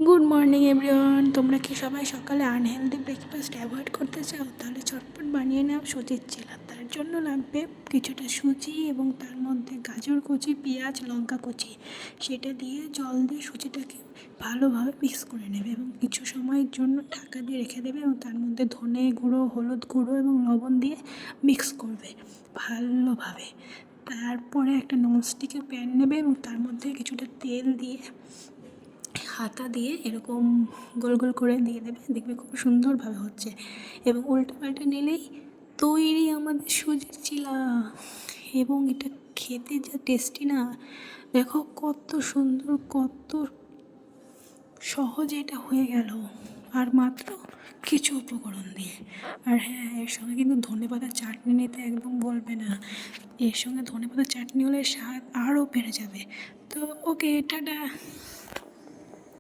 Good morning everyone. তোমরা কি সবাই সকালে আনহেলদি ব্রেকফাস্ট অ্যাভয়েড করতে চাও? তাহলে চটপট বানিয়ে নাও সুজির চিলা। তার জন্য লাগবে কিছুটা সুজি এবং তার মধ্যে গাজর কুচি, পেঁয়াজ, লঙ্কা কুচি। সেটা দিয়ে জল দিয়ে সুজিটাকে ভালোভাবে মিক্স করে নেবে এবং কিছু সময়ের জন্য ঢাকা দিয়ে রেখে দেবে এবং তার মধ্যে ধনে গুঁড়ো, হলুদ গুঁড়ো এবং লবণ দিয়ে মিক্স করবে ভালোভাবে। তারপরে একটা ননস্টিকের প্যান নেবে এবং তার মধ্যে কিছুটা তেল দিয়ে হাতা দিয়ে এরকম গোল গোল করে দিয়ে দেবে, দেখবে খুব সুন্দরভাবে হচ্ছে এবং উল্টো পাল্টা নিলেই তৈরি আমাদের সুজির চিলা। এবং এটা খেতে যা টেস্টি না, দেখো কত সুন্দর, কত সহজে এটা হয়ে গেল আর মাত্র কিছু উপকরণ দিয়ে। আর হ্যাঁ, এর সঙ্গে কিন্তু ধনেপাতার চাটনি নিতে একদম বলবে না। এর সঙ্গে ধনেপাতার চাটনি হলে স্বাদ আরও বেড়ে যাবে। তো ওকে, টাটা।